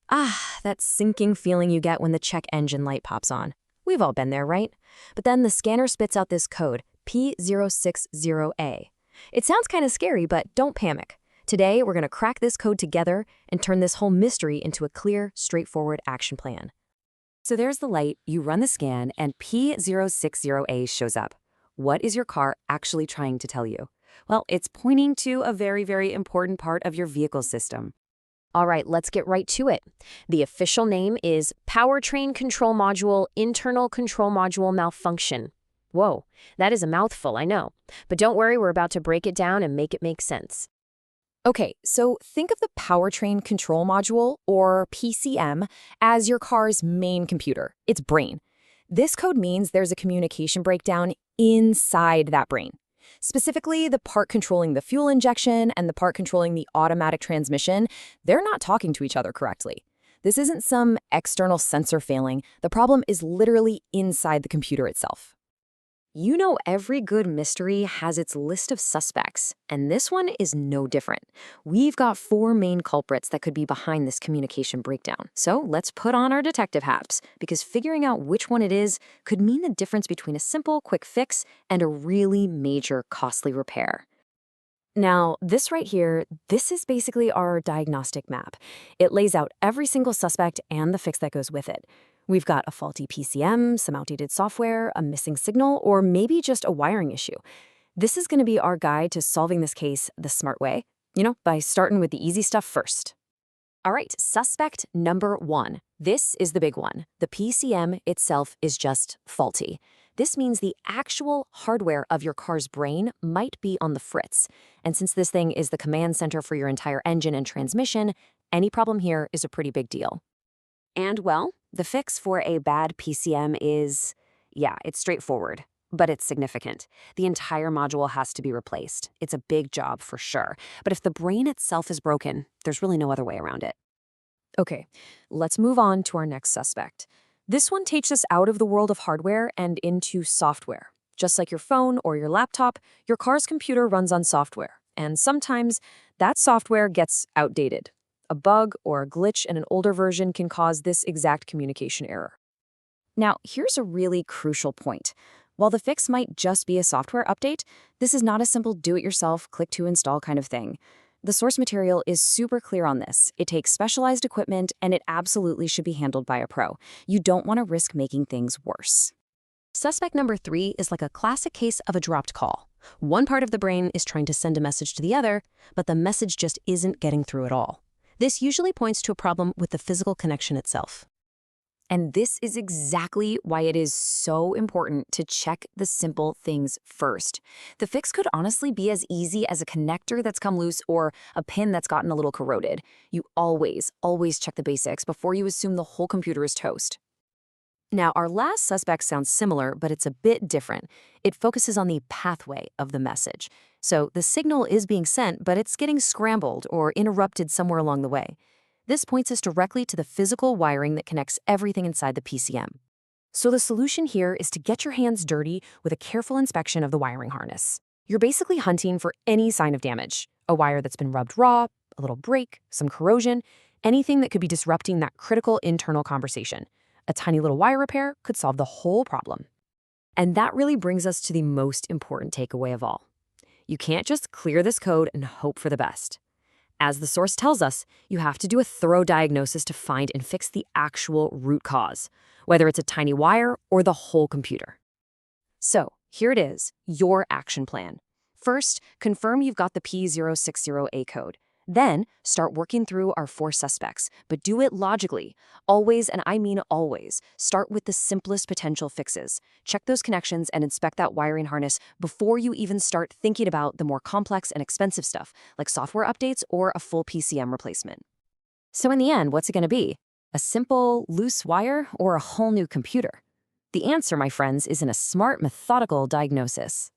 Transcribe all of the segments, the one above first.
Ah, that sinking feeling you get when the check engine light pops on. We've all been there, right? But then the scanner spits out this code, P060A. It sounds kind of scary, but don't panic. Today, we're going to crack this code together and turn this whole mystery into a clear, straightforward action plan. So there's the light, you run the scan, and P060A shows up. What is your car actually trying to tell you? Well, it's pointing to a very, very important part of your vehicle system. All right, let's get right to it. The official name is Powertrain Control Module Internal Control Module Malfunction. Whoa, that is a mouthful, I know. But don't worry, we're about to break it down and make it make sense. Okay, so think of the Powertrain Control Module, or PCM, as your car's main computer, its brain. This code means there's a communication breakdown inside that brain. Specifically, the part controlling the fuel injection and the part controlling the automatic transmission, they're not talking to each other correctly. This isn't some external sensor failing. The problem is literally inside the computer itself. You know, every good mystery has its list of suspects, and this one is no different. We've got 4 main culprits that could be behind this communication breakdown. So let's put on our detective hats, because figuring out which one it is could mean the difference between a simple, quick fix and a really major, costly repair. Now, this right here, this is basically our diagnostic map. It lays out every single suspect and the fix that goes with it. We've got a faulty PCM, some outdated software, a missing signal, or maybe just a wiring issue. This is going to be our guide to solving this case the smart way, by starting with the easy stuff first. All right, suspect number 1. This is the big one. The PCM itself is just faulty. This means the actual hardware of your car's brain might be on the fritz. And since this thing is the command center for your entire engine and transmission, any problem here is a pretty big deal. And well, the fix for a bad PCM is, it's straightforward, but it's significant. The entire module has to be replaced. It's a big job for sure. But if the brain itself is broken, there's really no other way around it. Okay, let's move on to our next suspect. This one takes us out of the world of hardware and into software. Just like your phone or your laptop, your car's computer runs on software, and sometimes that software gets outdated. A bug or a glitch in an older version can cause this exact communication error. Now, here's a really crucial point. While the fix might just be a software update, this is not a simple do-it-yourself, click-to-install kind of thing. The source material is super clear on this. It takes specialized equipment, and it absolutely should be handled by a pro. You don't want to risk making things worse. Suspect number 3 is like a classic case of a dropped call. One part of the brain is trying to send a message to the other, but the message just isn't getting through at all. This usually points to a problem with the physical connection itself. And this is exactly why it is so important to check the simple things first. The fix could honestly be as easy as a connector that's come loose or a pin that's gotten a little corroded. You always check the basics before you assume the whole computer is toast. Now, our last suspect sounds similar, but it's a bit different. It focuses on the pathway of the message. So the signal is being sent, but it's getting scrambled or interrupted somewhere along the way. This points us directly to the physical wiring that connects everything inside the PCM. So the solution here is to get your hands dirty with a careful inspection of the wiring harness. You're basically hunting for any sign of damage, a wire that's been rubbed raw, a little break, some corrosion, anything that could be disrupting that critical internal conversation. A tiny little wire repair could solve the whole problem. And that really brings us to the most important takeaway of all. You can't just clear this code and hope for the best. As the source tells us, you have to do a thorough diagnosis to find and fix the actual root cause, whether it's a tiny wire or the whole computer. So here it is, your action plan. First, confirm you've got the P060A code. Then, start working through our 4 suspects, but do it logically. Always, and I mean always, start with the simplest potential fixes. Check those connections and inspect that wiring harness before you even start thinking about the more complex and expensive stuff, like software updates or a full PCM replacement. So in the end, what's it going to be? A simple, loose wire or a whole new computer? The answer, my friends, is in a smart, methodical diagnosis.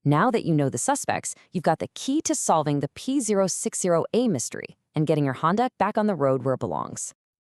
Now that you know the suspects, you've got the key to solving the P060A mystery and getting your Honda back on the road where it belongs.